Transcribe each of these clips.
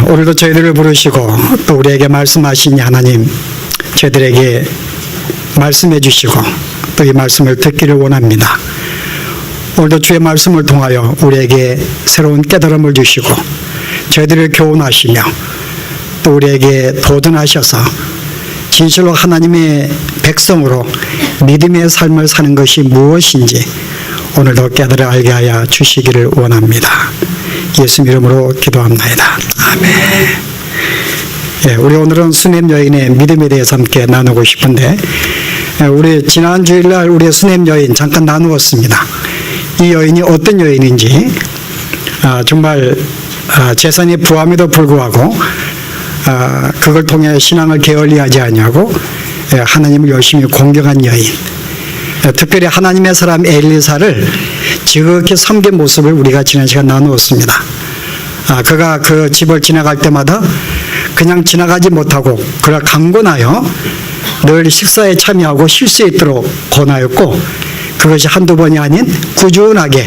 오늘도 저희들을 부르시고 또 우리에게 말씀하신 하나님, 저희들에게 말씀해 주시고 또 이 말씀을 듣기를 원합니다. 오늘도 주의 말씀을 통하여 우리에게 새로운 깨달음을 주시고 저희들을 교훈하시며 또 우리에게 도전하셔서 진실로 하나님의 백성으로 믿음의 삶을 사는 것이 무엇인지 오늘도 깨달아 알게 하여 주시기를 원합니다. 예수 이름으로 기도합나이다. 아멘. 예, 우리 오늘은 수냄 여인의 믿음에 대해서 함께 나누고 싶은데, 우리 지난 주일날 우리 수냄 여인 잠깐 나누었습니다. 이 여인이 어떤 여인인지, 정말 재산이 부함에도 불구하고 그걸 통해 신앙을 게을리하지 아니하고 하나님을 열심히 공경한 여인, 특별히 하나님의 사람 엘리사를 지극히 섬긴 모습을 우리가 지난 시간 나누었습니다. 그가 그 집을 지나갈 때마다 그냥 지나가지 못하고 그를 강권하여 늘 식사에 참여하고 쉴 수 있도록 권하였고, 그것이 한두 번이 아닌 꾸준하게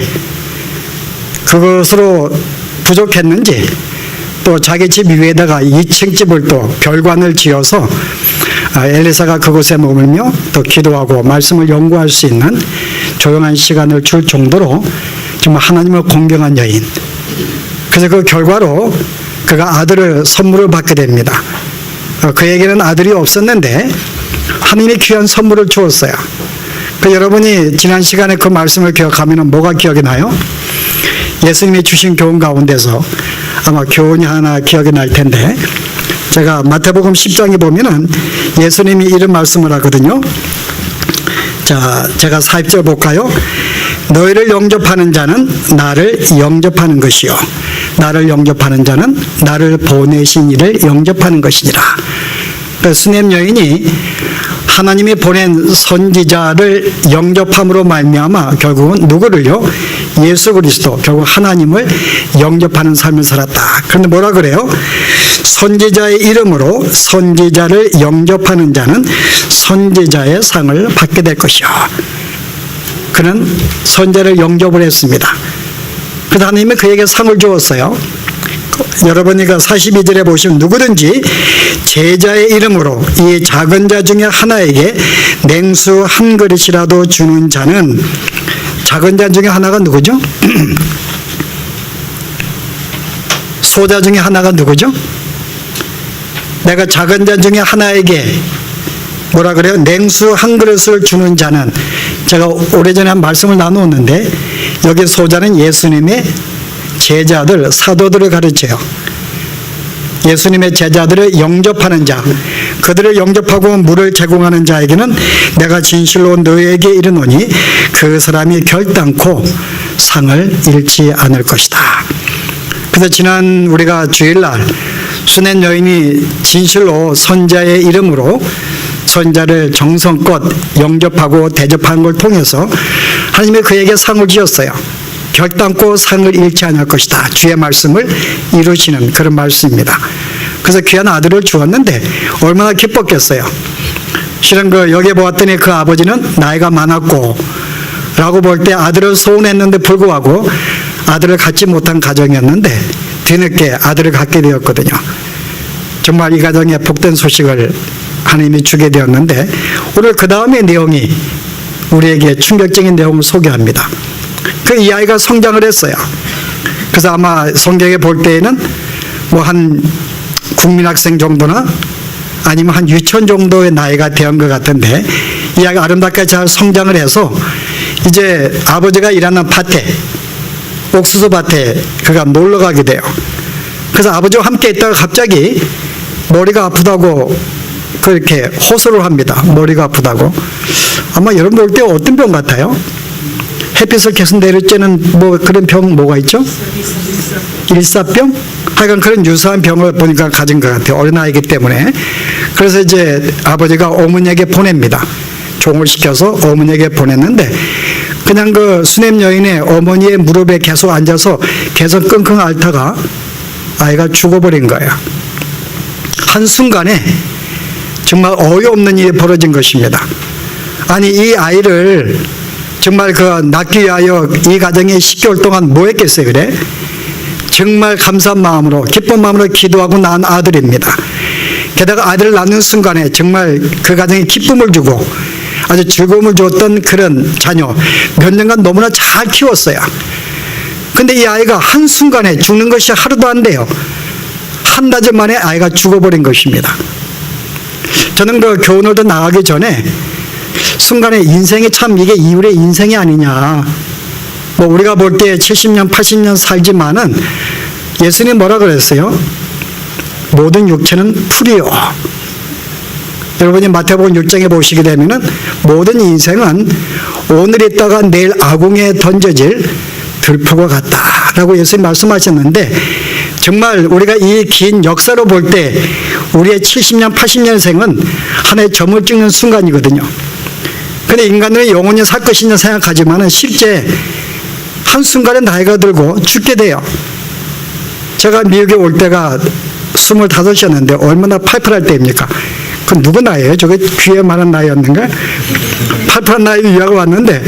그것으로 부족했는지 또 자기 집 위에다가 2층 집을 또 별관을 지어서 엘리사가 그곳에 머물며 또 기도하고 말씀을 연구할 수 있는 조용한 시간을 줄 정도로 정말 하나님을 공경한 여인. 그래서 그 결과로 그가 아들을 선물을 받게 됩니다. 그에게는 아들이 없었는데 하나님이 귀한 선물을 주었어요. 여러분이 지난 시간에 그 말씀을 기억하면 뭐가 기억이 나요? 예수님이 주신 교훈 가운데서 아마 교훈이 하나 기억이 날 텐데, 제가 마태복음 10장에 보면은 예수님이 이런 말씀을 하거든요. 자, 제가 4절 볼까요? 너희를 영접하는 자는 나를 영접하는 것이요, 나를 영접하는 자는 나를 보내신 이를 영접하는 것이니라. 수냄 여인이 하나님이 보낸 선지자를 영접함으로 말미암아 결국은 누구를요? 예수 그리스도, 결국 하나님을 영접하는 삶을 살았다. 그런데 뭐라 그래요? 선지자의 이름으로 선지자를 영접하는 자는 선지자의 상을 받게 될 것이요. 그는 선지자를 영접을 했습니다. 그래서 하나님이 그에게 상을 주었어요. 여러분이 그 42절에 보시면 누구든지 제자의 이름으로 이 작은 자 중에 하나에게 냉수 한 그릇이라도 주는 자는, 작은 자 중에 하나가 누구죠? 소자 중에 하나가 누구죠? 내가 작은 자 중에 하나에게 뭐라 그래요? 냉수 한 그릇을 주는 자는, 제가 오래전에 한 말씀을 나누었는데 여기 소자는 예수님의 제자들, 사도들을 가르쳐요. 예수님의 제자들을 영접하는 자, 그들을 영접하고 물을 제공하는 자에게는 내가 진실로 너에게 이르노니 그 사람이 결단코 상을 잃지 않을 것이다. 그래서 지난 우리가 주일날 수냄 여인이 진실로 선자의 이름으로 선자를 정성껏 영접하고 대접하는 걸 통해서 하나님이 그에게 상을 주셨어요. 결단코 상을 잃지 않을 것이다. 주의 말씀을 이루시는 그런 말씀입니다. 그래서 귀한 아들을 주었는데 얼마나 기뻤겠어요. 실은 여기 보았더니 그 아버지는 나이가 많았고 라고 볼 때 아들을 소원했는데 불구하고 아들을 갖지 못한 가정이었는데 뒤늦게 아들을 갖게 되었거든요. 정말 이 가정에 복된 소식을 하나님이 주게 되었는데, 오늘 그 다음의 내용이 우리에게 충격적인 내용을 소개합니다. 이 아이가 성장을 했어요. 그래서 아마 성경에 볼 때에는 뭐 한 국민학생 정도나 아니면 한 유치원 정도의 나이가 되는 것 같은데, 이 아이가 아름답게 잘 성장을 해서 이제 아버지가 일하는 밭에, 옥수수 밭에 그가 놀러 가게 돼요. 그래서 아버지와 함께 있다가 갑자기 머리가 아프다고 그렇게 호소를 합니다. 머리가 아프다고. 아마 여러분 볼 때 어떤 병 같아요? 햇빛을 계속 내리쬐는 뭐 그런 병 뭐가 있죠? 일사병? 하여간 그런 유사한 병을 보니까 가진 것 같아요. 어린아이기 때문에. 그래서 이제 아버지가 어머니에게 보냅니다. 종을 시켜서 어머니에게 보냈는데, 그냥 그 수냄 여인의 어머니의 무릎에 계속 앉아서 계속 끙끙 앓다가 아이가 죽어버린 거예요. 한순간에 정말 어이없는 일이 벌어진 것입니다. 아니, 이 아이를 정말 낳기 위하여 이 가정에 10개월 동안 뭐 했겠어요, 그래? 정말 감사한 마음으로 기쁜 마음으로 기도하고 낳은 아들입니다. 게다가 아들을 낳는 순간에 정말 그 가정에 기쁨을 주고 아주 즐거움을 줬던 그런 자녀, 몇 년간 너무나 잘 키웠어요. 근데 이 아이가 한순간에 죽는 것이 하루도 안 돼요. 한낮 만에 아이가 죽어버린 것입니다. 저는 그 교훈을도 나가기 전에 순간에 인생이 참 이게 이율의 인생이 아니냐. 뭐 우리가 볼 때 70년, 80년 살지만은 예수님 뭐라 그랬어요? 모든 육체는 풀이요. 여러분이 마태복음 6장에 보시게 되면은 모든 인생은 오늘 있다가 내일 아궁이에 던져질 들포가 같다라고 예수님 말씀하셨는데 정말 우리가 이 긴 역사로 볼 때 우리의 70년, 80년 생은 하나의 점을 찍는 순간이거든요. 근데 인간은 영원히 살 것이냐 생각하지만은 실제 한순간에 나이가 들고 죽게 돼요. 제가 미국에 올 때가 25이었는데 얼마나 팔팔할 때입니까? 그건 누구 나이예요? 저게 귀에 많은 나이였는가? 팔팔한 나이 유학을 왔는데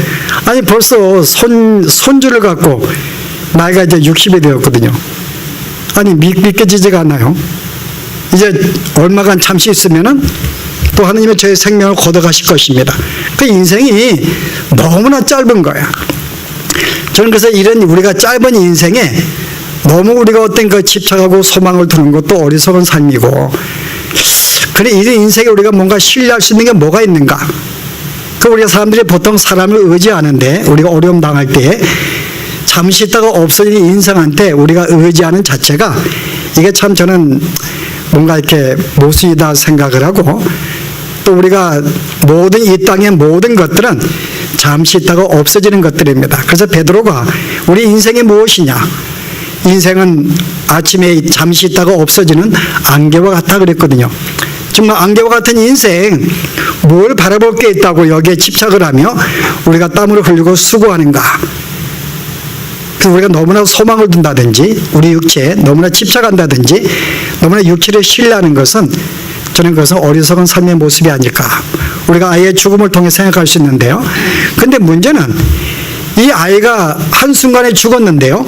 아니 벌써 손주를 갖고 나이가 이제 60이 되었거든요. 아니 믿겨지지가 않아요. 이제 얼마간 잠시 있으면은 또 하나님의 저의 생명을 걷어가실 것입니다. 그 인생이 너무나 짧은 거야. 저는 그래서 이런 우리가 짧은 인생에 너무 우리가 어떤 그 집착하고 소망을 두는 것도 어리석은 삶이고, 그래 이런 인생에 우리가 뭔가 신뢰할 수 있는 게 뭐가 있는가? 그 우리가 사람들이 보통 사람을 의지하는데 우리가 어려움 당할 때 잠시 있다가 없어지는 인생한테 우리가 의지하는 자체가 이게 참 저는 뭔가 이렇게 모순이다 생각을 하고, 또 우리가 모든 이 땅의 모든 것들은 잠시 있다가 없어지는 것들입니다. 그래서 베드로가 우리 인생이 무엇이냐? 인생은 아침에 잠시 있다가 없어지는 안개와 같다 그랬거든요. 정말 안개와 같은 인생, 뭘 바라볼 게 있다고 여기에 집착을 하며 우리가 땀을 흘리고 수고하는가? 우리가 너무나 소망을 둔다든지 우리 육체에 너무나 집착한다든지 너무나 육체를 신뢰하는 것은 저는 그것은 어리석은 삶의 모습이 아닐까. 우리가 아이의 죽음을 통해 생각할 수 있는데요. 근데 문제는 이 아이가 한순간에 죽었는데요.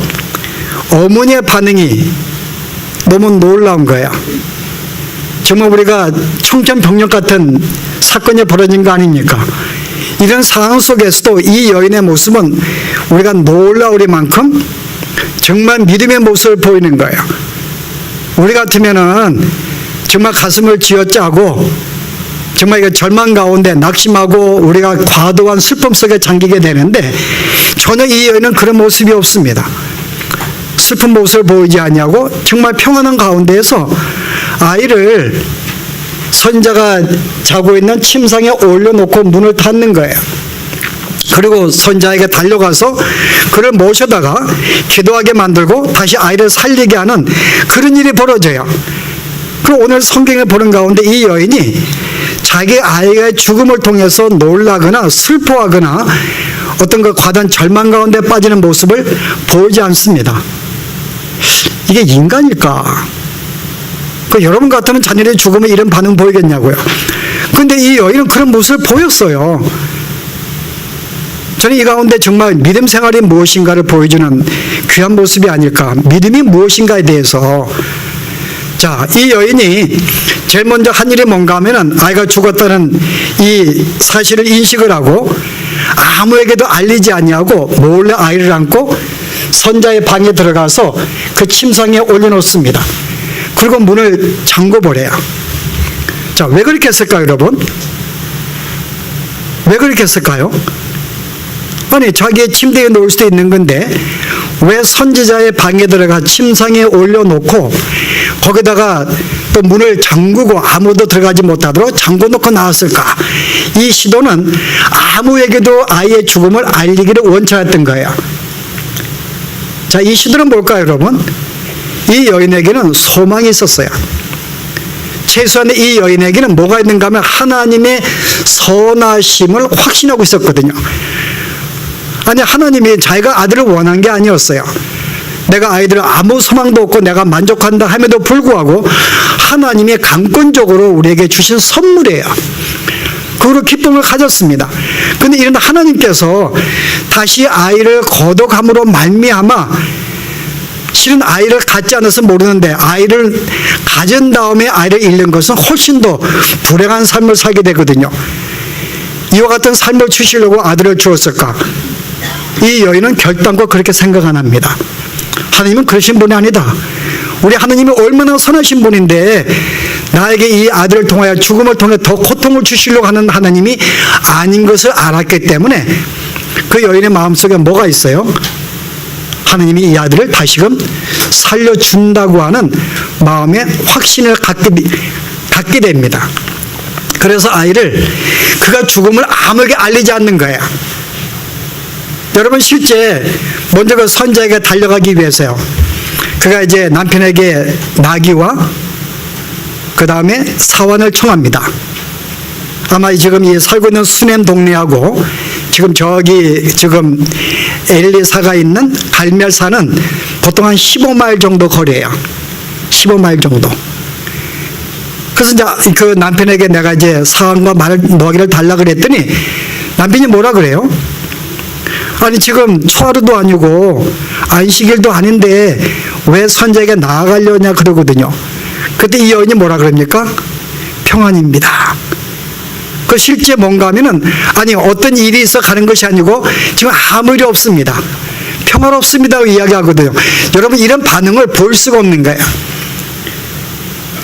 어머니의 반응이 너무 놀라운 거예요. 정말 우리가 청천벽력 같은 사건이 벌어진 거 아닙니까? 이런 상황 속에서도 이 여인의 모습은 우리가 놀라우리만큼 정말 믿음의 모습을 보이는 거예요. 우리 같으면은 정말 가슴을 쥐어짜고 정말 이거 절망 가운데 낙심하고 우리가 과도한 슬픔 속에 잠기게 되는데 전혀 이 여인은 그런 모습이 없습니다. 슬픈 모습을 보이지 않냐고 정말 평안한 가운데에서 아이를 선자가 자고 있는 침상에 올려놓고 문을 닫는 거예요. 그리고 선자에게 달려가서 그를 모셔다가 기도하게 만들고 다시 아이를 살리게 하는 그런 일이 벌어져요. 그리고 오늘 성경에 보는 가운데 이 여인이 자기 아이의 죽음을 통해서 놀라거나 슬퍼하거나 어떤 그 과단 절망 가운데 빠지는 모습을 보이지 않습니다. 이게 인간일까? 여러분 같으면 자녀의 죽음에 이런 반응 보이겠냐고요. 그런데 이 여인은 그런 모습을 보였어요. 저는 이 가운데 정말 믿음 생활이 무엇인가를 보여주는 귀한 모습이 아닐까. 믿음이 무엇인가에 대해서. 자, 이 여인이 제일 먼저 한 일이 뭔가 하면은 아이가 죽었다는 이 사실을 인식을 하고 아무에게도 알리지 아니하고 몰래 아이를 안고 선자의 방에 들어가서 그 침상에 올려놓습니다. 그리고 문을 잠궈버려요. 자, 왜 그렇게 했을까요, 여러분? 왜 그렇게 했을까요? 아니, 자기의 침대에 놓을 수도 있는 건데 왜 선지자의 방에 들어가 침상에 올려놓고 거기다가 또 문을 잠그고 아무도 들어가지 못하도록 잠궈놓고 나왔을까? 이 시도는 아무에게도 아이의 죽음을 알리기를 원치 않았던 거예요. 자, 이 시도는 뭘까요, 여러분? 이 여인에게는 소망이 있었어요. 최소한 이 여인에게는 뭐가 있는가 하면 하나님의 선하심을 확신하고 있었거든요. 아니, 하나님이 자기가 아들을 원한 게 아니었어요. 내가 아이들을 아무 소망도 없고 내가 만족한다 함에도 불구하고 하나님이 강권적으로 우리에게 주신 선물이에요. 그로 기쁨을 가졌습니다. 그런데 이런 하나님께서 다시 아이를 거둬감으로 말미암아 실은 아이를 갖지 않아서 모르는데 아이를 가진 다음에 아이를 잃는 것은 훨씬 더 불행한 삶을 살게 되거든요. 이와 같은 삶을 주시려고 아들을 주었을까? 이 여인은 결단코 그렇게 생각 안 합니다. 하나님은 그러신 분이 아니다. 우리 하나님이 얼마나 선하신 분인데 나에게 이 아들을 통하여 죽음을 통해 더 고통을 주시려고 하는 하나님이 아닌 것을 알았기 때문에 그 여인의 마음속에 뭐가 있어요? 하나님이 이 아들을 다시금 살려준다고 하는 마음의 확신을 갖게 됩니다. 그래서 아이를 그가 죽음을 아무에게 알리지 않는 거예요. 여러분, 실제 먼저 그 선자에게 달려가기 위해서요, 그가 이제 남편에게 나귀와 그 다음에 사환을 청합니다. 아마 지금 이 살고 있는 수넴 동네하고 지금 지금 엘리사가 있는 갈멜산은 보통 한 15마일 정도 거리예요. 15마일 정도. 그래서 이제 그 남편에게 내가 이제 사환과 나귀를 달라 그랬더니 남편이 뭐라 그래요? 아니, 지금 초하루도 아니고 안식일도 아닌데 왜 선자에게 나아가려냐 그러거든요. 그때 이 여인이 뭐라 그럽니까? 평안입니다. 그 실제 뭔가 하면은, 아니, 어떤 일이 있어 가는 것이 아니고 지금 아무 일이 없습니다, 평화롭습니다고 이야기하거든요. 여러분, 이런 반응을 볼 수가 없는 거예요.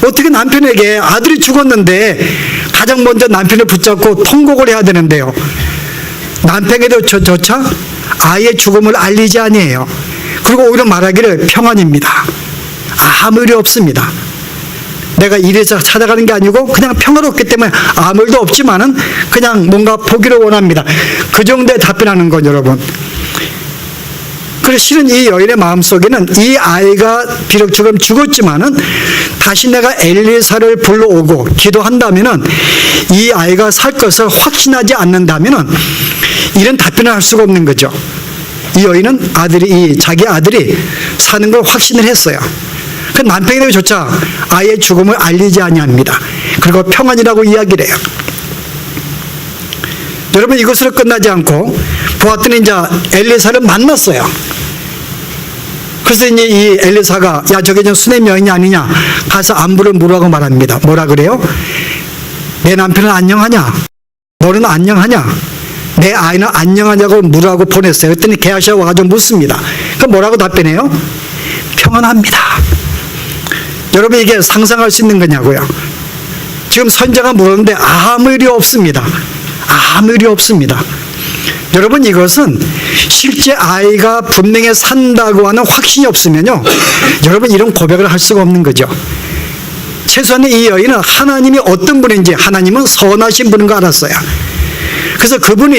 어떻게 남편에게 아들이 죽었는데 가장 먼저 남편을 붙잡고 통곡을 해야 되는데요, 남편에게도 조차 아이의 죽음을 알리지 아니에요. 그리고 오히려 말하기를 평안입니다, 아무 일이 없습니다. 내가 이래서 찾아가는 게 아니고 그냥 평화롭기 때문에 아무 일도 없지만은 그냥 뭔가 보기를 원합니다. 그 정도의 답변하는 건 여러분. 그래서 실은 이 여인의 마음속에는 이 아이가 비록 지금 죽었지만은 다시 내가 엘리사를 불러오고 기도한다면은 이 아이가 살 것을 확신하지 않는다면은 이런 답변을 할 수가 없는 거죠. 이 여인은 자기 아들이 사는 걸 확신을 했어요. 그 남편에게조차 아이의 죽음을 알리지 아니합니다. 그리고 평안이라고 이야기를 해요. 여러분, 이것으로 끝나지 않고 보았더니 이제 엘리사를 만났어요. 그래서 이제 이 엘리사가, 야, 저게 좀 수넴 여인이 아니냐, 가서 안부를 물으라고 말합니다. 뭐라 그래요? 내 남편은 안녕하냐? 너는 안녕하냐? 내 아이는 안녕하냐고 물으라고 보냈어요. 그랬더니 게하시가 와가지고 묻습니다. 그럼 뭐라고 답변해요? 평안합니다. 여러분, 이게 상상할 수 있는 거냐고요? 지금 선자가 물었는데 아무 일이 없습니다. 아무 일이 없습니다. 여러분, 이것은 실제 아이가 분명히 산다고 하는 확신이 없으면요, 여러분, 이런 고백을 할 수가 없는 거죠. 최소한 이 여인은 하나님이 어떤 분인지, 하나님은 선하신 분인 거 알았어요. 그래서 그분이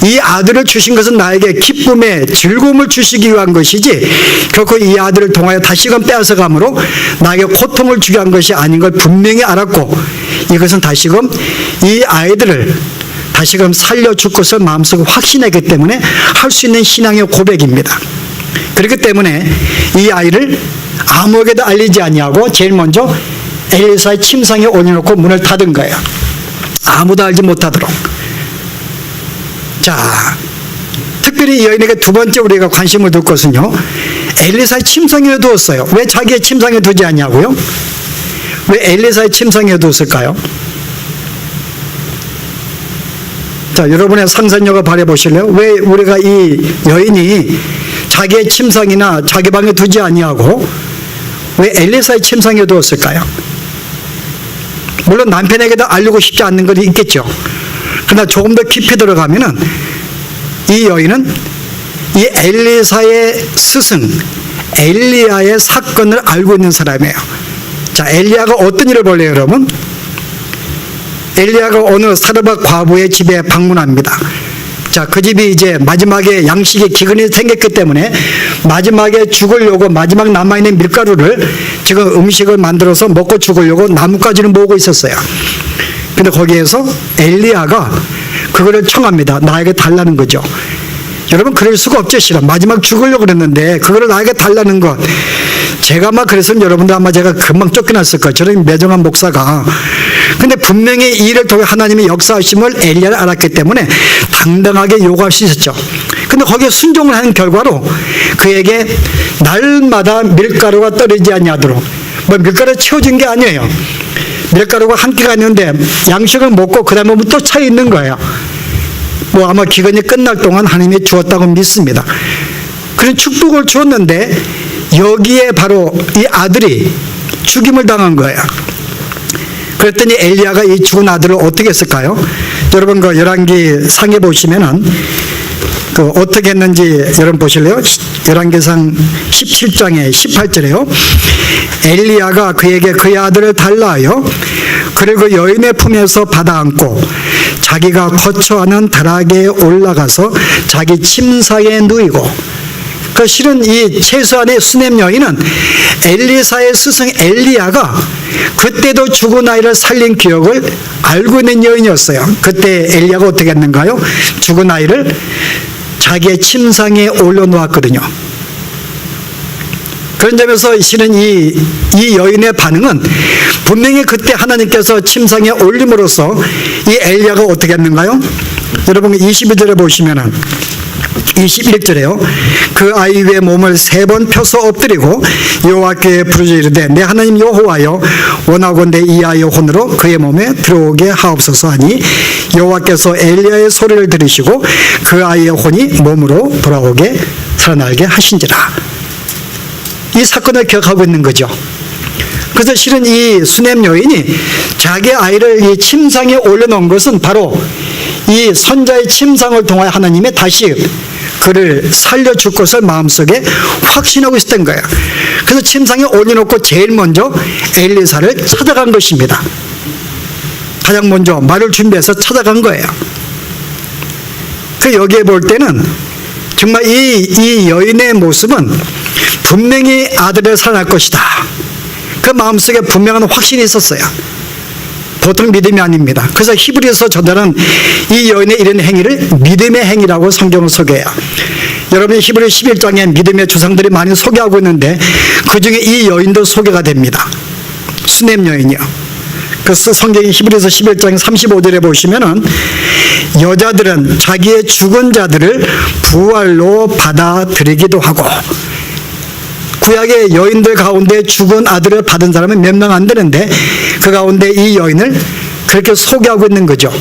이 아들을 주신 것은 나에게 기쁨의 즐거움을 주시기 위한 것이지 결코 이 아들을 통하여 다시금 빼앗아감으로 나에게 고통을 주게 한 것이 아닌 걸 분명히 알았고, 이것은 다시금 이 아이들을 다시금 살려줄 것을 마음속에 확신했기 때문에 할 수 있는 신앙의 고백입니다. 그렇기 때문에 이 아이를 아무에게도 알리지 아니하고 제일 먼저 엘리사의 침상에 올려놓고 문을 닫은 거예요. 아무도 알지 못하도록. 자, 특별히 이 여인에게 두 번째 우리가 관심을 둘 것은요, 엘리사의 침상에 두었어요. 왜 자기의 침상에 두지 않냐고요? 왜 엘리사의 침상에 두었을까요? 자, 여러분의 상상력을 발휘해 보실래요? 왜 우리가 이 여인이 자기의 침상이나 자기 방에 두지 아니하고 왜 엘리사의 침상에 두었을까요? 물론 남편에게도 알리고 싶지 않는 건 있겠죠. 그러나 조금 더 깊이 들어가면은 이 여인은 이 엘리사의 스승 엘리야의 사건을 알고 있는 사람이에요. 자, 엘리야가 어떤 일을 벌려요, 여러분? 엘리야가 어느 사르밧 과부의 집에 방문합니다. 자, 그 집이 이제 마지막에 양식에 기근이 생겼기 때문에 마지막에 죽으려고 마지막 남아있는 밀가루를 지금 음식을 만들어서 먹고 죽으려고 나뭇가지를 모으고 있었어요. 근데 거기에서 엘리야가 그거를 청합니다. 나에게 달라는 거죠. 여러분, 그럴 수가 없죠. 실은 마지막 죽으려고 그랬는데 그거를 나에게 달라는 것. 제가 아마 그랬으면 여러분들 아마 제가 금방 쫓겨났을 거예요. 저런 매정한 목사가. 근데 분명히 이 일을 통해 하나님의 역사하심을 엘리야를 알았기 때문에 당당하게 요구할 수 있었죠. 근데 거기에 순종을 하는 결과로 그에게 날마다 밀가루가 떨어지지 아니하도록, 뭐 밀가루 채워진 게 아니에요. 밀가루가 한 끼가 있는데 양식을 먹고 그 다음에 또 차 있는 거예요. 뭐 아마 기근이 끝날 동안 하나님이 주었다고 믿습니다. 그런 축복을 주었는데 여기에 바로 이 아들이 죽임을 당한 거예요. 그랬더니 엘리야가 이 죽은 아들을 어떻게 했을까요? 여러분 그 열왕기 상에 보시면은 그 어떻게 했는지 여러분 보실래요? 열왕기상 17장에 18절에요. 엘리야가 그에게 그의 아들을 달라하여 그리고 여인의 품에서 받아안고 자기가 거처하는 다락에 올라가서 자기 침상에 누이고, 그 실은 이 최소한의 수냄 여인은 엘리사의 스승 엘리야가 그때도 죽은 아이를 살린 기억을 알고 있는 여인이었어요. 그때 엘리야가 어떻게 했는가요? 죽은 아이를 자기의 침상에 올려놓았거든요. 그런 점에서 실은 이 여인의 반응은 분명히 그때 하나님께서 침상에 올림으로써 이 엘리야가 어떻게 했는가요? 여러분 22절에 보시면은 21절에요. 그 아이 위에 몸을 3번 펴서 엎드리고 여호와께 부르짖어 이르되 내 하나님 여호와여 원하건대 이 아이의 혼으로 그의 몸에 들어오게 하옵소서 하니 여호와께서 엘리야의 소리를 들으시고 그 아이의 혼이 몸으로 돌아오게 살아나게 하신지라. 이 사건을 기억하고 있는 거죠. 그래서 실은 이 수냄 여인이 자기 아이를 이 침상에 올려놓은 것은 바로 이 선자의 침상을 통하여 하나님이 다시 그를 살려줄 것을 마음속에 확신하고 있었던 거예요. 그래서 침상에 올려놓고 제일 먼저 엘리사를 찾아간 것입니다. 가장 먼저 말을 준비해서 찾아간 거예요. 그 여기에 볼 때는 정말 이 여인의 모습은 분명히 아들을 살아날 것이다. 그 마음속에 분명한 확신이 있었어요. 보통 믿음이 아닙니다. 그래서 히브리서 저자는 이 여인의 이런 행위를 믿음의 행위라고 성경을 소개해요. 여러분이 히브리 11장에 믿음의 조상들이 많이 소개하고 있는데 그 중에 이 여인도 소개가 됩니다. 수냄 여인이요. 그래서 성경이 히브리서 11장 35절에 보시면은 여자들은 자기의 죽은 자들을 부활로 받아들이기도 하고, 구약의 여인들 가운데 죽은 아들을 받은 사람은 몇 명 안 되는데 그 가운데 이 여인을 그렇게 소개하고 있는 거죠.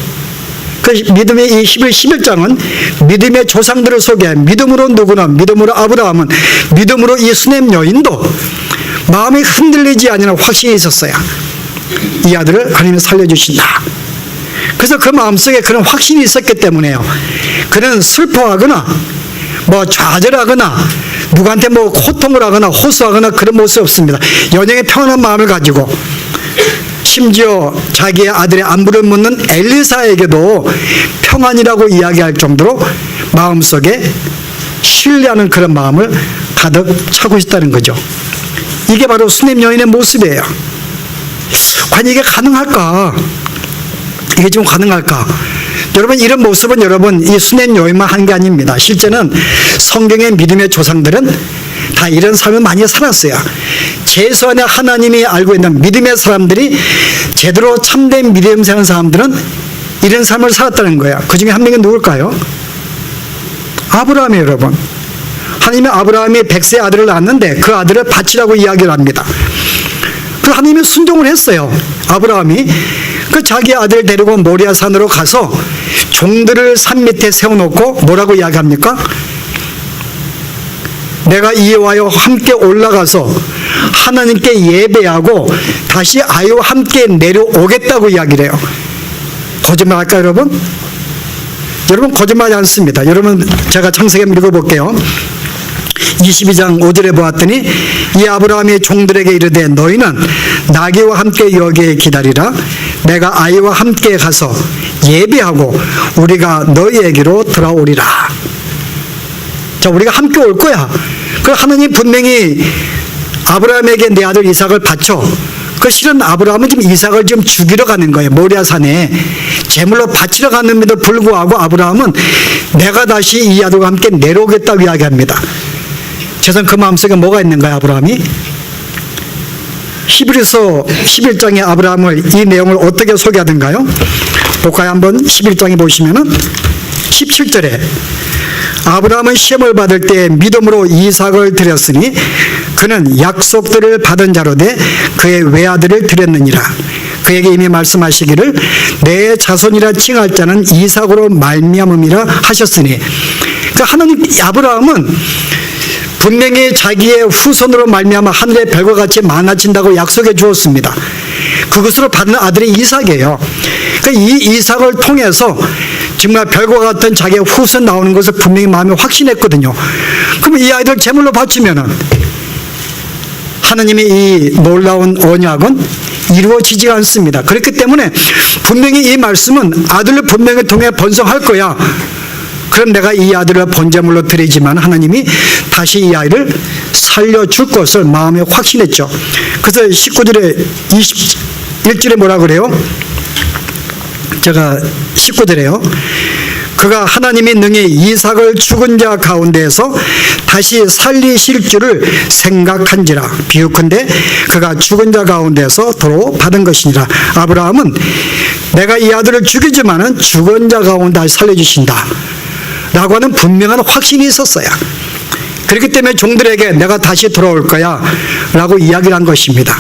그 믿음의 이 히브리 11장은 믿음의 조상들을 소개해. 믿음으로 누구나, 믿음으로 아브라함은, 믿음으로 이 수냄 여인도 마음이 흔들리지 않는 확신이 있었어요. 이 아들을 하나님이 살려주신다. 그래서 그 마음속에 그런 확신이 있었기 때문에요. 그는 슬퍼하거나 뭐 좌절하거나 누구한테 뭐 호통을 하거나 호소하거나 그런 모습이 없습니다. 연영의 평안한 마음을 가지고, 심지어 자기의 아들의 안부를 묻는 엘리사에게도 평안이라고 이야기할 정도로 마음속에 신뢰하는 그런 마음을 가득 차고 있다는 거죠. 이게 바로 수냄 여인의 모습이에요. 과연 이게 가능할까? 이게 좀 가능할까? 여러분, 이런 모습은 여러분 이 수냄 여인만 한 게 아닙니다. 실제는 성경의 믿음의 조상들은 다 이런 삶을 많이 살았어요. 최소한의 하나님이 알고 있는 믿음의 사람들이, 제대로 참된 믿음 사는 사람들은 이런 삶을 살았다는 거예요. 그 중에 한 명이 누굴까요? 아브라함이에요, 여러분. 하나님이 아브라함이 100세 아들을 낳았는데 그 아들을 바치라고 이야기를 합니다. 그 하나님이 순종을 했어요. 아브라함이 그 자기 아들을 데리고 모리아 산으로 가서 종들을 산 밑에 세워놓고 뭐라고 이야기합니까? 내가 이와여 함께 올라가서 하나님께 예배하고 다시 아이와 함께 내려오겠다고 이야기를 해요. 거짓말할까요, 여러분? 여러분, 거짓말하지 않습니다. 여러분, 제가 창세기 읽어볼게요. 22장 5절에 보았더니 이 아브라함이 종들에게 이르되 너희는 나귀와 함께 여기에 기다리라. 내가 아이와 함께 가서 예배하고 우리가 너희에게로 돌아오리라. 자, 우리가 함께 올 거야. 그 하나님 분명히 아브라함에게 내 아들 이삭을 바쳐. 그 실은 아브라함은 지금 이삭을 지금 죽이러 가는 거예요. 모리아산에 제물로 바치러 가는데도 불구하고 아브라함은 내가 다시 이 아들과 함께 내려오겠다고 이야기합니다. 죄송, 그 마음속에 뭐가 있는가요, 아브라함이? 히브리서 11장의 아브라함을, 이 내용을 어떻게 소개하던가요? 볼까요? 한번 11장에 보시면은 17절에 아브라함은 시험을 받을 때 믿음으로 이삭을 드렸으니 그는 약속들을 받은 자로 돼 그의 외아들을 드렸느니라. 그에게 이미 말씀하시기를 내 자손이라 칭할 자는 이삭으로 말미암음이라 하셨으니, 그러니까 하나님 아브라함은 분명히 자기의 후손으로 말미암아 하늘의 별과 같이 많아진다고 약속해 주었습니다. 그것으로 받은 아들이 이삭이에요. 그러니까 이 이삭을 통해서 정말 별과 같은 자기의 후손 나오는 것을 분명히 마음에 확신했거든요. 그럼 이 아이들 제물로 바치면은 하나님의 이 놀라운 언약은 이루어지지 않습니다. 그렇기 때문에 분명히 이 말씀은 아들을 분명히 통해 번성할 거야. 그럼 내가 이 아들을 번제물로 드리지만 하나님이 다시 이 아이를 살려줄 것을 마음에 확신했죠. 그래서 19절에 21절에 뭐라 그래요? 제가 19절에요. 그가 하나님이 능히 이삭을 죽은 자 가운데에서 다시 살리실 줄을 생각한지라. 비유컨대 그가 죽은 자 가운데서 도로 받은 것이니라. 아브라함은 내가 이 아들을 죽이지만은 죽은 자 가운데 다시 살려주신다 라고 하는 분명한 확신이 있었어요. 그렇기 때문에 종들에게 내가 다시 돌아올 거야 라고 이야기를 한 것입니다.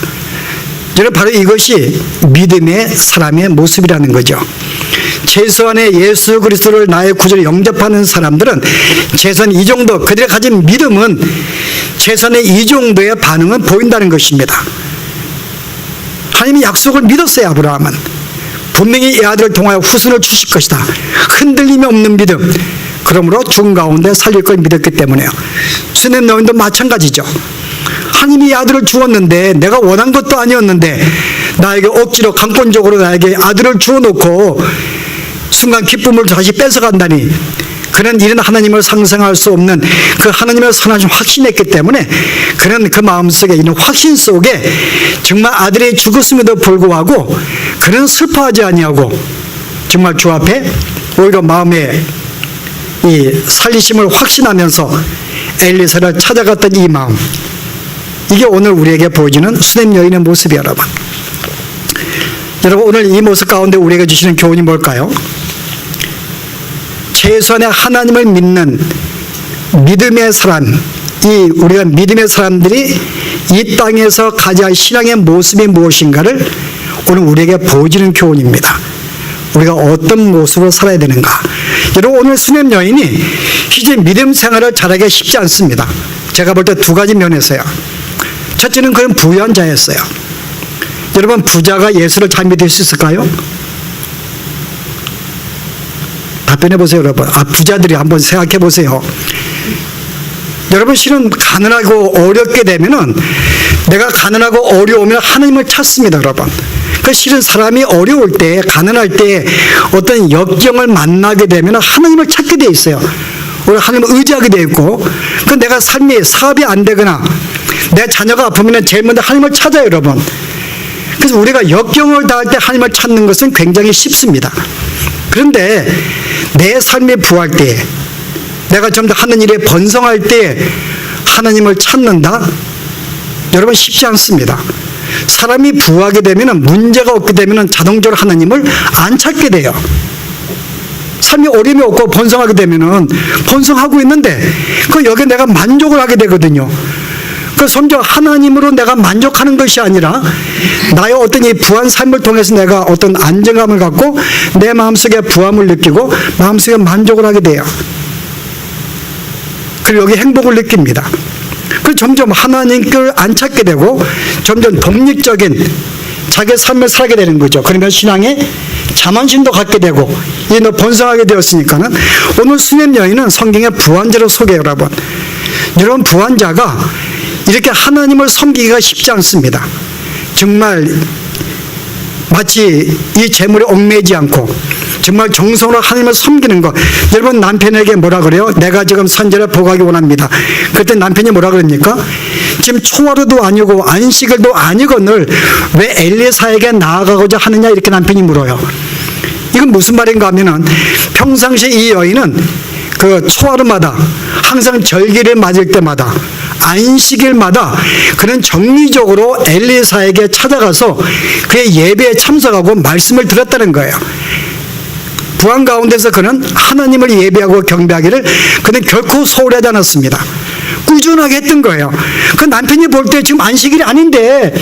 저는 바로 이것이 믿음의 사람의 모습이라는 거죠. 최소한의 예수 그리스도를 나의 구주로 영접하는 사람들은 최소한 이 정도, 그들이 가진 믿음은 최소한의 이 정도의 반응은 보인다는 것입니다. 하나님이 약속을 믿었어요. 아브라함은 분명히 이 아들을 통하여 후손을 주실 것이다. 흔들림이 없는 믿음, 그러므로 죽은 가운데 살릴 걸 믿었기 때문에요. 수냄 너희도 마찬가지죠. 하나님이 이 아들을 주었는데 내가 원한 것도 아니었는데 나에게 억지로 강권적으로 나에게 아들을 주어놓고 순간 기쁨을 다시 뺏어간다니, 그는 이런 하나님을 상상할 수 없는 그 하나님의 선하심을 확신했기 때문에 그는 그 마음속에 있는 확신 속에 정말 아들이 죽었음에도 불구하고 그는 슬퍼하지 아니하고 정말 주 앞에 오히려 마음에 이 살리심을 확신하면서 엘리사를 찾아갔던 이 마음, 이게 오늘 우리에게 보여주는 수냄 여인의 모습이에요. 여러분 오늘 이 모습 가운데 우리에게 주시는 교훈이 뭘까요? 최소한의 하나님을 믿는 믿음의 사람, 우리가 믿음의 사람들이 이 땅에서 가져야 할 신앙의 모습이 무엇인가를 오늘 우리에게 보여주는 교훈입니다. 우리가 어떤 모습으로 살아야 되는가. 여러분 오늘 수냄 여인이 이제 믿음 생활을 잘하기가 쉽지 않습니다. 제가 볼 때 두 가지 면에서요. 첫째는 그는 부유한 자였어요. 여러분 부자가 예수를 잘 믿을 수 있을까요? 답변해 보세요. 여러분 부자들이 한번 생각해 보세요. 여러분 실은 가난하고 어렵게 되면은, 내가 가난하고 어려우면 하나님을 찾습니다. 여러분 그 실은 사람이 어려울 때, 가난할 때 어떤 역경을 만나게 되면 하나님을 찾게 돼 있어요. 우리 하나님을 의지하게 돼 있고, 그 내가 삶이 사업이 안 되거나 내 자녀가 아프면 제일 먼저 하나님을 찾아요. 여러분 그래서 우리가 역경을 당할 때 하나님을 찾는 것은 굉장히 쉽습니다. 그런데 내 삶이 부할 때, 내가 좀 더 하는 일에 번성할 때 하나님을 찾는다? 여러분 쉽지 않습니다. 사람이 부하게 되면, 문제가 없게 되면 자동적으로 하나님을 안 찾게 돼요. 삶이 어려움이 없고 번성하게 되면 번성하고 있는데 그 여기에 내가 만족을 하게 되거든요. 그 성경 하나님으로 내가 만족하는 것이 아니라 나의 어떤 이 부한 삶을 통해서 내가 어떤 안정감을 갖고 내 마음속에 부함을 느끼고 마음속에 만족을 하게 돼요. 그리고 여기 행복을 느낍니다. 그 점점 하나님을 안 찾게 되고 점점 독립적인 자기 삶을 살게 되는 거죠. 그러면 신앙에 자만심도 갖게 되고 이제 너 번성하게 되었으니까는 오늘 수냄 여인은 성경의 부한자로 소개해요. 여러분 부한자가 이렇게 하나님을 섬기기가 쉽지 않습니다. 정말 마치 이 재물에 얽매이지 않고 정말 정성으로 하나님을 섬기는 것. 여러분 남편에게 뭐라 그래요? 내가 지금 선제를 보고하기 원합니다. 그때 남편이 뭐라 그럽니까? 지금 초하루도 아니고 안식일도 아니거늘 왜 엘리사에게 나아가고자 하느냐, 이렇게 남편이 물어요. 이건 무슨 말인가 하면은 평상시 이 여인은 그 초하루마다 항상 절기를 맞을 때마다 안식일마다 그는 정기적으로 엘리사에게 찾아가서 그의 예배에 참석하고 말씀을 들었다는 거예요. 부한 가운데서 그는 하나님을 예배하고 경배하기를 그는 결코 소홀하지 않았습니다. 꾸준하게 했던 거예요. 그 남편이 볼 때 지금 안식일이 아닌데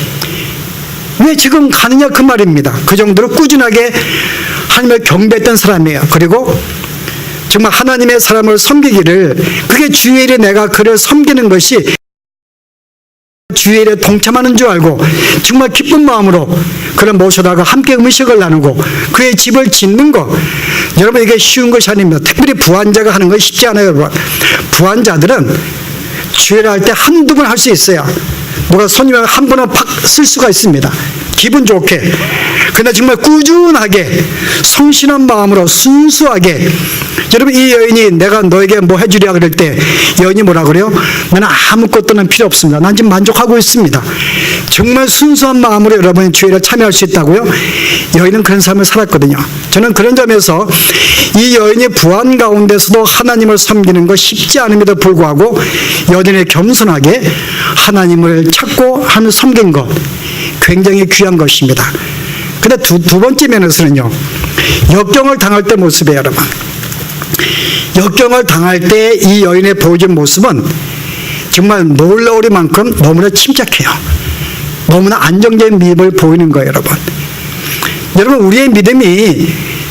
왜 지금 가느냐 그 말입니다. 그 정도로 꾸준하게 하나님을 경배했던 사람이에요. 그리고 정말 하나님의 사람을 섬기기를, 그게 주일에 내가 그를 섬기는 것이 주일에 동참하는 줄 알고 정말 기쁜 마음으로 그를 모셔다가 함께 음식을 나누고 그의 집을 짓는 것, 여러분 이게 쉬운 것이 아닙니다. 특별히 부한자가 하는 건 쉽지 않아요. 여러분, 부한자들은 주일에 할 때 한두 번 할 수 있어요. 누가 손님을 한 번은 팍 쓸 수가 있습니다. 기분 좋게. 그러나 정말 꾸준하게 성실한 마음으로 순수하게. 여러분, 이 여인이 내가 너에게 뭐 해주랴 그럴 때 여인이 뭐라 그래요? 나는 아무것도는 필요 없습니다. 난 지금 만족하고 있습니다. 정말 순수한 마음으로 여러분이 주일에 참여할 수 있다고요? 여인은 그런 삶을 살았거든요. 저는 그런 점에서 이 여인이 부한 가운데서도 하나님을 섬기는 거 쉽지 않음에도 불구하고 여전히 겸손하게 하나님을 찾고 하는 섬긴 것, 굉장히 귀한 것입니다. 근데 두 번째 면에서는요, 역경을 당할 때 모습이에요. 여러분, 역경을 당할 때 이 여인의 보여준 모습은 정말 놀라우리만큼 너무나 침착해요. 너무나 안정적인 믿음을 보이는 거예요. 여러분, 우리의 믿음이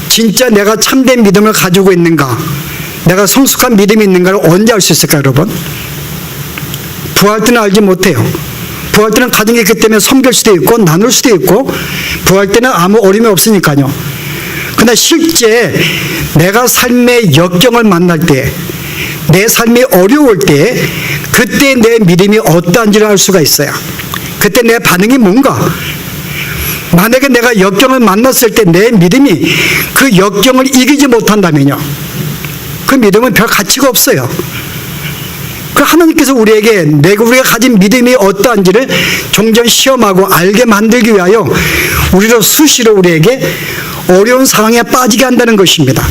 진짜 내가 참된 믿음을 가지고 있는가, 내가 성숙한 믿음이 있는가를 언제 알 수 있을까요? 여러분, 부활 때는 알지 못해요. 부활 때는 가진 게 있기 때문에 섬길 수도 있고 나눌 수도 있고, 부활 때는 아무 어려움이 없으니까요. 그러나 실제 내가 삶의 역경을 만날 때, 내 삶이 어려울 때, 그때 내 믿음이 어떠한지를 알 수가 있어요. 그때 내 반응이 뭔가. 만약에 내가 역경을 만났을 때 내 믿음이 그 역경을 이기지 못한다면요, 그 믿음은 별 가치가 없어요. 그 하나님께서 우리에게 우리가 가진 믿음이 어떠한지를 종전 시험하고 알게 만들기 위하여 우리로 수시로 우리에게 어려운 상황에 빠지게 한다는 것입니다.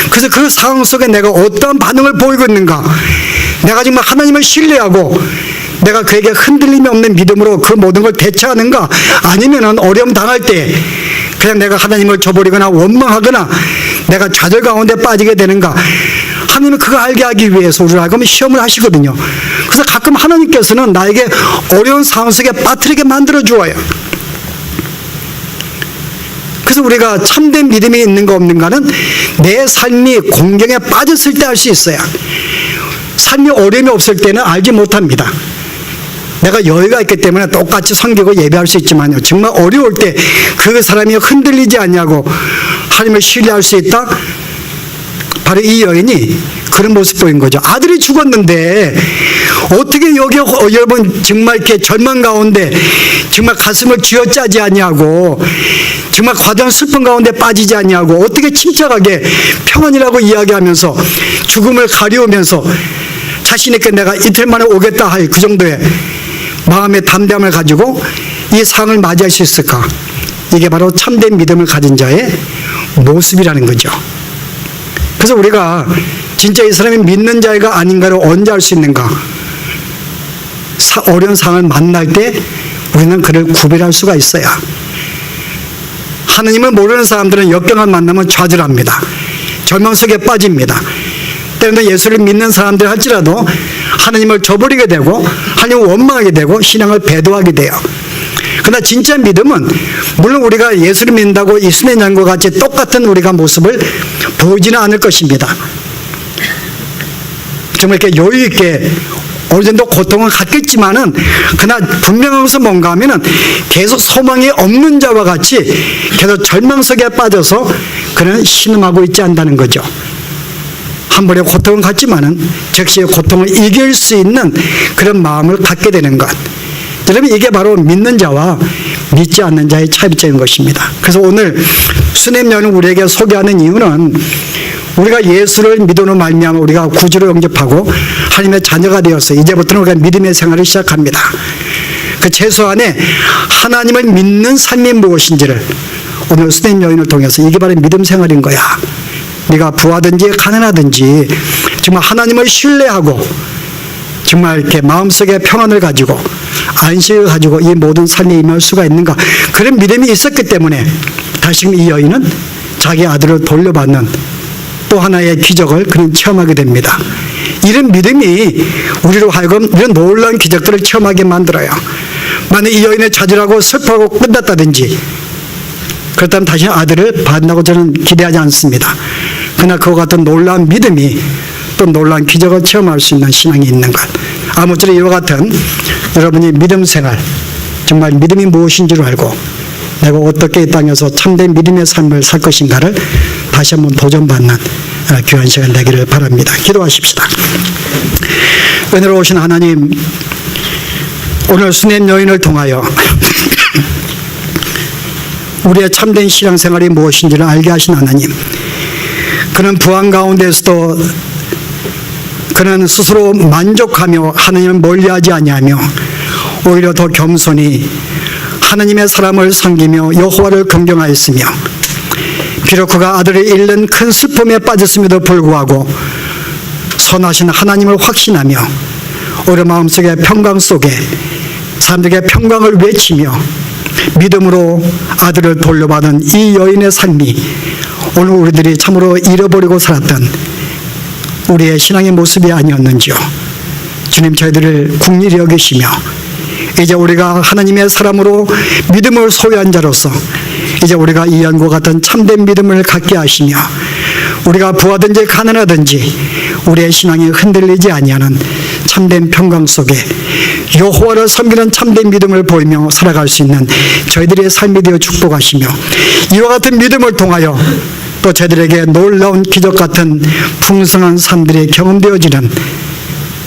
그래서 그 상황 속에 내가 어떠한 반응을 보이고 있는가, 내가 정말 하나님을 신뢰하고 내가 그에게 흔들림이 없는 믿음으로 그 모든 걸 대처하는가, 아니면은 어려움 당할 때 그냥 내가 하나님을 저버리거나 원망하거나 내가 좌절 가운데 빠지게 되는가. 하나님은 그거 알게 하기 위해서 우리를 알고 시험을 하시거든요. 그래서 가끔 하나님께서는 나에게 어려운 상황 속에 빠뜨리게 만들어 주어요. 그래서 우리가 참된 믿음이 있는가 없는가는 내 삶이 공경에 빠졌을 때 알 수 있어요. 삶이 어려움이 없을 때는 알지 못합니다. 내가 여유가 있기 때문에 똑같이 섬기고 예배할 수 있지만요, 정말 어려울 때 그 사람이 흔들리지 않냐고 하나님을 신뢰할 수 있다? 바로 이 여인이 그런 모습 보인 거죠. 아들이 죽었는데 어떻게 여기 여러분 정말 이렇게 절망 가운데 정말 가슴을 쥐어짜지 않냐고, 정말 과도한 슬픔 가운데 빠지지 않냐고, 어떻게 침착하게 평안이라고 이야기하면서 죽음을 가리우면서 자신에게 내가 이틀 만에 오겠다 할 그 정도의 마음의 담대함을 가지고 이 상을 맞이할 수 있을까? 이게 바로 참된 믿음을 가진 자의 모습이라는 거죠. 그래서 우리가 진짜 이 사람이 믿는 자가 아닌가를 언제 알 수 있는가? 어려운 상황을 만날 때 우리는 그를 구별할 수가 있어요. 하나님을 모르는 사람들은 역경을 만나면 좌절합니다. 절망 속에 빠집니다. 때문에 예수를 믿는 사람들 할지라도 하나님을 저버리게 되고 하나님을 원망하게 되고 신앙을 배도하게 돼요. 그러나 진짜 믿음은 물론 우리가 예수를 믿는다고 이 순의 양과 같이 똑같은 우리가 모습을 보이지는 않을 것입니다. 정말 이렇게 여유 있게 어느 정도 고통은 갖겠지만은, 그러나 분명한 것은 뭔가 하면은 계속 소망이 없는 자와 같이 계속 절망 속에 빠져서 그는 신음하고 있지 않다는 거죠. 한 번의 고통은 갖지만은 즉시 고통을 이길 수 있는 그런 마음을 갖게 되는 것. 여러분, 이게 바로 믿는 자와 믿지 않는 자의 차이점인 것입니다. 그래서 오늘 수냄여인을 우리에게 소개하는 이유는 우리가 예수를 믿음으로 말미암아 우리가 구주로 영접하고 하나님의 자녀가 되어서 이제부터는 우리가 믿음의 생활을 시작합니다. 그 최소한의 하나님을 믿는 삶이 무엇인지를 오늘 수냄여인을 통해서, 이게 바로 믿음 생활인 거야. 네가 부하든지 가난하든지 정말 하나님을 신뢰하고 정말 이렇게 마음속에 평안을 가지고 안식을 가지고 이 모든 삶에 임할 수가 있는가. 그런 믿음이 있었기 때문에 다시금 이 여인은 자기 아들을 돌려받는 또 하나의 기적을 그는 체험하게 됩니다. 이런 믿음이 우리로 하여금 이런 놀라운 기적들을 체험하게 만들어요. 만약 이 여인의 자질하고 슬퍼하고 끝났다든지 그렇다면 다시 아들을 받는다고 저는 기대하지 않습니다. 그러나 그와 같은 놀라운 믿음이 또 놀라운 기적을 체험할 수 있는 신앙이 있는 것. 아무쪼록 이와 같은 여러분이 믿음 생활, 정말 믿음이 무엇인지를 알고 내가 어떻게 이 땅에서 참된 믿음의 삶을 살 것인가를 다시 한번 도전받는 귀한 시간 되기를 바랍니다. 기도하십시다. 은혜로우신 하나님, 오늘 수냄 여인을 통하여 우리의 참된 신앙생활이 무엇인지를 알게 하신 하나님, 그는 부한 가운데서도 그는 스스로 만족하며 하나님을 멀리하지 아니하며 오히려 더 겸손히 하나님의 사람을 섬기며 여호와를 경경하였으며, 비록 그가 아들을 잃는 큰 슬픔에 빠졌음에도 불구하고 선하신 하나님을 확신하며 오히려 마음속의 평강 속에 사람들에게 평강을 외치며 믿음으로 아들을 돌려받은 이 여인의 삶이 오늘 우리들이 참으로 잃어버리고 살았던 우리의 신앙의 모습이 아니었는지요. 주님, 저희들을 긍휼히 여기시며 이제 우리가 하나님의 사람으로 믿음을 소유한 자로서 이제 우리가 이 여인과 같은 참된 믿음을 갖게 하시며 우리가 부하든지 가난하든지 우리의 신앙이 흔들리지 아니하는 참된 평강 속에 여호와를 섬기는 참된 믿음을 보이며 살아갈 수 있는 저희들의 삶이 되어 축복하시며 이와 같은 믿음을 통하여 또 저희들에게 놀라운 기적 같은 풍성한 삶들이 경험되어지는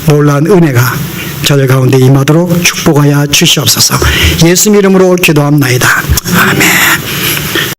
놀라운 은혜가 저들 가운데 임하도록 축복하여 주시옵소서. 예수 이름으로 기도합나이다. 아멘.